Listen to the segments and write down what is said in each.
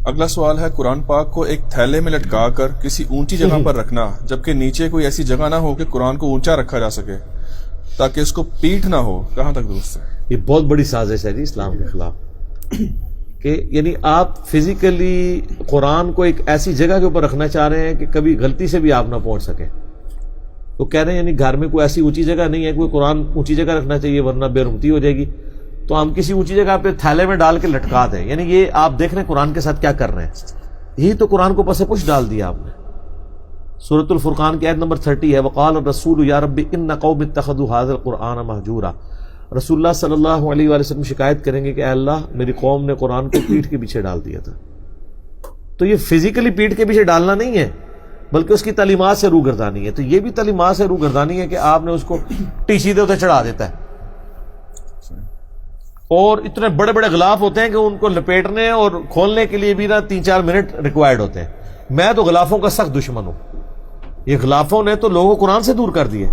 اگلا سوال ہے قرآن پاک کو ایک تھیلے میں لٹکا کر کسی اونچی جگہ پر رکھنا جبکہ نیچے کوئی ایسی جگہ نہ ہو کہ قرآن کو اونچا رکھا جا سکے تاکہ اس کو پیٹھ نہ ہو، کہاں تک درست ہے؟ یہ بہت بڑی سازش ہے جی اسلام کے خلاف، کہ یعنی آپ فزیکلی قرآن کو ایک ایسی جگہ کے اوپر رکھنا چاہ رہے ہیں کہ کبھی غلطی سے بھی آپ نہ پہنچ سکے. تو کہہ رہے ہیں یعنی گھر میں کوئی ایسی اونچی جگہ نہیں ہے، کوئی قرآن اونچی جگہ رکھنا چاہیے ورنہ بے رحمتی ہو جائے گی، تو ہم کسی اونچی جگہ پہ تھیلے میں ڈال کے لٹکا دیں. یعنی یہ آپ دیکھ رہے ہیں قرآن کے ساتھ کیا کر رہے ہیں، یہی تو قرآن کو پس پش ڈال دیا آپ نے. سورۃ الفرقان کی آیت نمبر 30 ہے، وقال الرسول یا رب ان قوم اتخذوا هذا القرآن مہجورا. رسول اللہ صلی اللہ علیہ وآلہ وسلم شکایت کریں گے کہ اے اللہ میری قوم نے قرآن کو پیٹھ کے پیچھے ڈال دیا تھا. تو یہ فزیکلی پیٹھ کے پیچھے ڈالنا نہیں ہے بلکہ اس کی تعلیمات سے روگردانی ہے. تو یہ بھی تعلیمات سے روگردانی ہے کہ آپ نے اس کو ٹیچی دے ہوتے چڑھا دیتا ہے، اور اتنے بڑے بڑے غلاف ہوتے ہیں کہ ان کو لپیٹنے اور کھولنے کے لیے بھی نا 3-4 منٹ ریکوائرڈ ہوتے ہیں. میں تو غلافوں کا سخت دشمن ہوں. یہ غلافوں نے تو لوگوں کو قرآن سے دور کر دیے.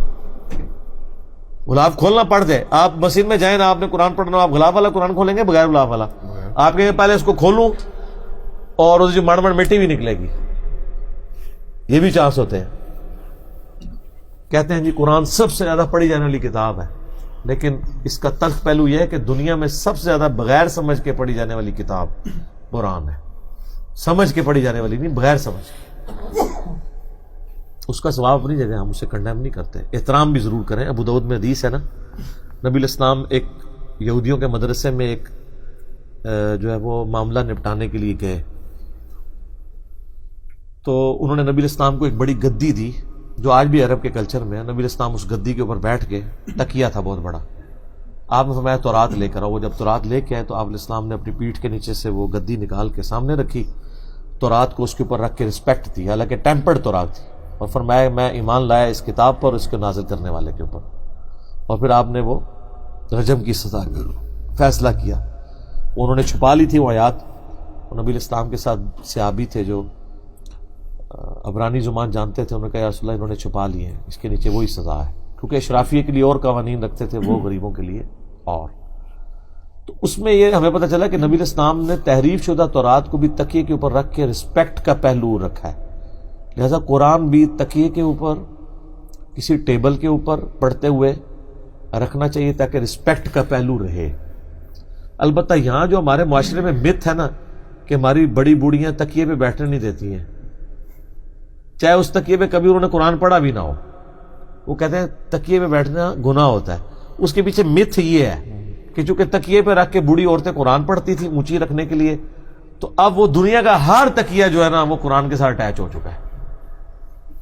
غلاف کھولنا پڑ جائے، آپ مسجد میں جائیں نا، آپ نے قرآن پڑھنا، آپ غلاف والا قرآن کھولیں گے بغیر غلاف والا؟ آپ کہیں پہلے اس کو کھولوں اور اس کی مڑ مٹی بھی نکلے گی، یہ بھی چانس ہوتے ہیں. کہتے ہیں جی قرآن سب سے زیادہ پڑھی جانے والی کتاب ہے، لیکن اس کا تلخ پہلو یہ ہے کہ دنیا میں سب سے زیادہ بغیر سمجھ کے پڑھی جانے والی کتاب قرآن ہے. سمجھ کے پڑھی جانے والی نہیں، بغیر سمجھ کے. اس کا ثواب اپنی جگہ، ہم اسے کنڈیم نہیں کرتے، احترام بھی ضرور کریں. ابو داؤد میں حدیث ہے نا، نبی الاسلام ایک یہودیوں کے مدرسے میں ایک جو ہے وہ معاملہ نپٹانے کے لیے گئے، تو انہوں نے نبی الاسلام کو ایک بڑی گدی دی جو آج بھی عرب کے کلچر میں ہے. نبی الاسلام اس گدی کے اوپر بیٹھ کے، تکیہ تھا بہت بڑا، آپ نے فرمایا تورات لے کر آؤ. وہ جب تورات لے کے آئے تو آپ علیہ السلام نے اپنی پیٹھ کے نیچے سے وہ گدی نکال کے سامنے رکھی، تورات کو اس کے اوپر رکھ کے رسپیکٹ دی، حالانکہ ٹیمپرڈ تورات تھی، اور فرمایا میں ایمان لایا اس کتاب پر، اس کو نازل کرنے والے کے اوپر. اور پھر آپ نے وہ رجم کی سزا کا فیصلہ کیا. انہوں نے چھپا لی تھی وہ آیات، اور نبی الاسلام کے ساتھ صحابی تھے جو عبرانی زبان جانتے تھے، انہوں نے کہا یا رسول اللہ انہوں نے چھپا لیے ہیں، اس کے نیچے وہی سزا ہے، کیونکہ اشرافیہ کے لیے اور قوانین رکھتے تھے، وہ غریبوں کے لیے اور. تو اس میں یہ ہمیں پتہ چلا کہ نبی الاسلام نے تحریف شدہ تورات کو بھی تکیے کے اوپر رکھ کے رسپیکٹ کا پہلو رکھا ہے. لہذا قرآن بھی تکیے کے اوپر کسی ٹیبل کے اوپر پڑھتے ہوئے رکھنا چاہیے تاکہ رسپیکٹ کا پہلو رہے. البتہ یہاں جو ہمارے معاشرے میں مت ہے نا کہ ہماری بڑی بوڑھیاں تکیے پہ بیٹھنے نہیں دیتی ہیں، چاہے اس تکیے پہ کبھی انہوں نے قرآن پڑھا بھی نہ ہو. وہ کہتے ہیں تکیے پہ بیٹھنا گناہ ہوتا ہے. اس کے پیچھے مت یہ ہے کہ چونکہ تکیے پہ رکھ کے بوڑھی عورتیں قرآن پڑھتی تھیں اونچی رکھنے کے لیے، تو اب وہ دنیا کا ہر تکیہ جو ہے نا وہ قرآن کے ساتھ اٹیچ ہو چکا ہے.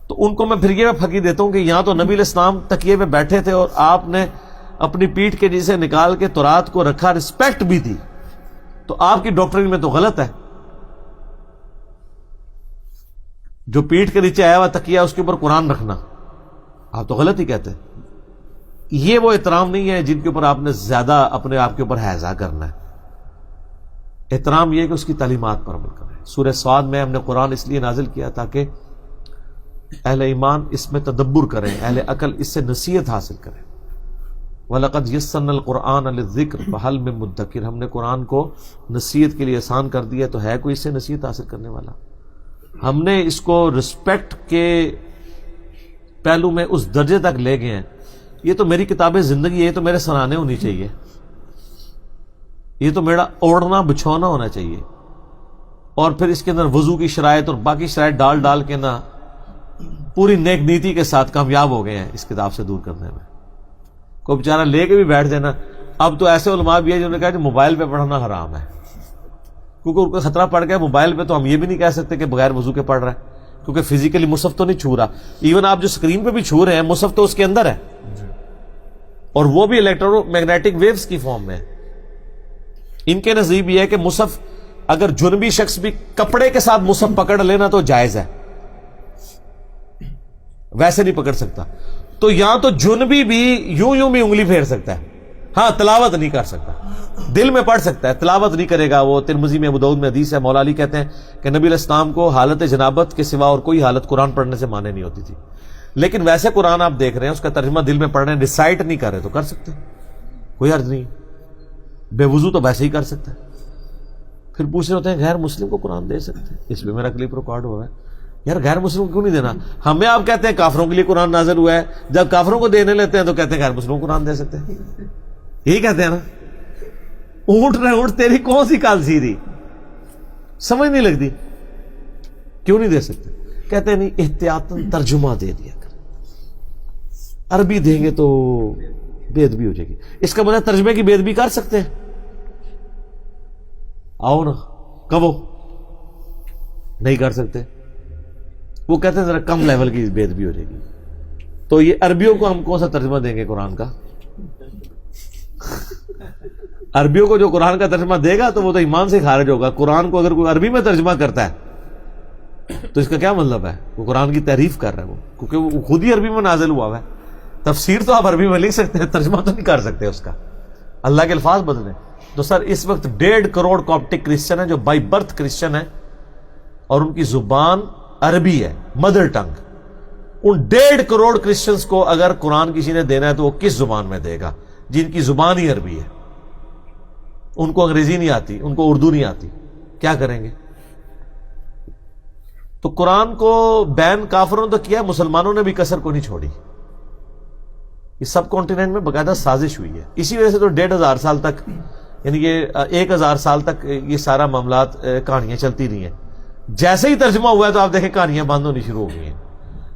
تو ان کو میں پھر یہ پھکی دیتا ہوں کہ یہاں تو نبی علیہ السلام تکیے پہ بیٹھے تھے اور آپ نے اپنی پیٹھ کے نیچے نکال کے تورات کو رکھا، رسپیکٹ بھی دی، تو آپ کی ڈاکٹرنگ میں تو غلط ہے. جو پیٹھ کے نیچے آیا ہوا تکیہ اس کے اوپر قرآن رکھنا، آپ تو غلط ہی کہتے ہیں. یہ وہ احترام نہیں ہے جن کے اوپر آپ نے زیادہ اپنے آپ کے اوپر ہیضہ کرنا ہے. احترام یہ ہے کہ اس کی تعلیمات پر عمل کریں. سورہ صاد میں ہم نے قرآن اس لیے نازل کیا تاکہ اہل ایمان اس میں تدبر کریں، اہل عقل اس سے نصیحت حاصل کریں. وَلَقَدْ يَسَّرْنَا الْقُرْآنَ لِلذِّكْرِ فَهَلْ مِن مُدَّكِرٍ. ہم نے قرآن کو نصیحت کے لیے آسان کر دیا، تو ہے کوئی اس سے نصیحت حاصل کرنے والا؟ ہم نے اس کو رسپیکٹ کے پہلو میں اس درجے تک لے گئے ہیں. یہ تو میری کتاب زندگی ہے، یہ تو میرے سرانے ہونی چاہیے، یہ تو میرا اوڑھنا بچھونا ہونا چاہیے. اور پھر اس کے اندر وضو کی شرائط اور باقی شرائط ڈال ڈال کے نا پوری نیک نیتی کے ساتھ کامیاب ہو گئے ہیں اس کتاب سے دور کرنے میں. کوئی بیچارہ لے کے بھی بیٹھ دینا. اب تو ایسے علماء بھی ہے جنہوں نے کہا کہ موبائل پہ پڑھنا حرام ہے، کیونکہ ان کو خطرہ پڑ گیا موبائل پہ. تو ہم یہ بھی نہیں کہہ سکتے کہ بغیر وضو کے پڑھ رہا ہے، کیونکہ فزیکلی مصحف تو نہیں چھو رہا. ایون آپ جو اسکرین پہ بھی چھو رہے ہیں مصحف تو اس کے اندر ہے، اور وہ بھی الیکٹرو میگنیٹک ویوز کی فارم میں. ان کے نزدیک یہ ہے کہ مصحف اگر جنبی شخص بھی کپڑے کے ساتھ مصحف پکڑ لینا تو جائز ہے، ویسے نہیں پکڑ سکتا. تو یہاں تو جنبی بھی یوں بھی انگلی پھیر سکتا ہے، ہاں تلاوت نہیں کر سکتا. دل میں پڑھ سکتا ہے، تلاوت نہیں کرے گا. وہ ترمذی میں ابو داؤد میں حدیث ہے، مولا علی کہتے ہیں کہ نبی علیہ السلام کو حالت جنابت کے سوا اور کوئی حالت قرآن پڑھنے سے مانے نہیں ہوتی تھی. لیکن ویسے قرآن آپ دیکھ رہے ہیں اس کا ترجمہ دل میں پڑھ رہے ہیں، ریسائٹ نہیں کر رہے تو کر سکتے ہیں، کوئی حرج نہیں. بے وضو تو ویسے ہی کر سکتا ہے. پھر پوچھ رہے ہوتے ہیں غیر مسلم کو قرآن دے سکتے ہیں؟ اس پہ میرا کلپ ریکارڈ ہوا ہے. یار غیر مسلم کو کیوں نہیں دینا؟ ہمیں آپ کہتے ہیں کافروں کے لیے قرآن نازل ہوا ہے, جب کافروں کو دینے لیتے ہیں تو کہتے ہیں غیر مسلموں کو قرآن دے سکتے ہیں. یہی کہتے ہیں نا. اونٹ رہے اونٹ, تیری کون سی کال سیدھی, سمجھ نہیں لگتی. کیوں نہیں دے سکتے؟ کہتے ہیں نہیں احتیاطاً ترجمہ دے دیا کر, عربی دیں گے تو بے ادبی ہو جائے گی. اس کا مطلب ترجمے کی بے ادبی کر سکتے ہیں؟ آؤ نا, کب ہو؟ نہیں کر سکتے. وہ کہتے ہیں ذرا کم لیول کی بے ادبی ہو جائے گی. تو یہ عربیوں کو ہم کون سا ترجمہ دیں گے قرآن کا؟ عربیوں کو جو قرآن کا ترجمہ دے گا تو وہ تو ایمان سے خارج ہوگا. قرآن کو اگر کوئی عربی میں ترجمہ کرتا ہے تو اس کا کیا مطلب ہے؟ وہ قرآن کی تعریف کر رہا ہے, وہ کیونکہ وہ خود ہی عربی میں نازل ہوا ہے. تفسیر تو آپ عربی میں لکھ سکتے ہیں, ترجمہ تو نہیں کر سکتے اس کا. اللہ کے الفاظ بدلیں. تو سر اس وقت 1.5 کروڑ کاپٹک کرسچن ہیں جو بائی برتھ کرسچن ہیں اور ان کی زبان عربی ہے, مدر ٹنگ. ان 1.5 کروڑ کرسچنز کو اگر قرآن کسی نے دینا ہے تو وہ کس زبان میں دے گا جن کی زبان ہی عربی ہے؟ ان کو انگریزی نہیں آتی, ان کو اردو نہیں آتی, کیا کریں گے؟ تو قرآن کو بین کافروں نے تو کیا, مسلمانوں نے بھی کسر کو نہیں چھوڑی. یہ سب کانٹیننٹ میں باقاعدہ سازش ہوئی ہے. اسی وجہ سے تو 1,500 سال تک, یعنی کہ 1,000 سال تک یہ سارا معاملات کہانیاں چلتی رہی ہیں. جیسے ہی ترجمہ ہوا ہے تو آپ دیکھیں کہانیاں بند ہونی شروع ہو گئی ہیں.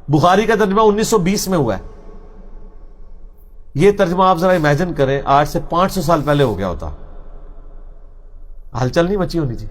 بخاری کا ترجمہ 1920 میں ہوا ہے. یہ ترجمہ آپ ذرا امیجن کریں, آج سے 500 سال پہلے ہو گیا ہوتا, ہلچل نہیں مچی ہونی تھی.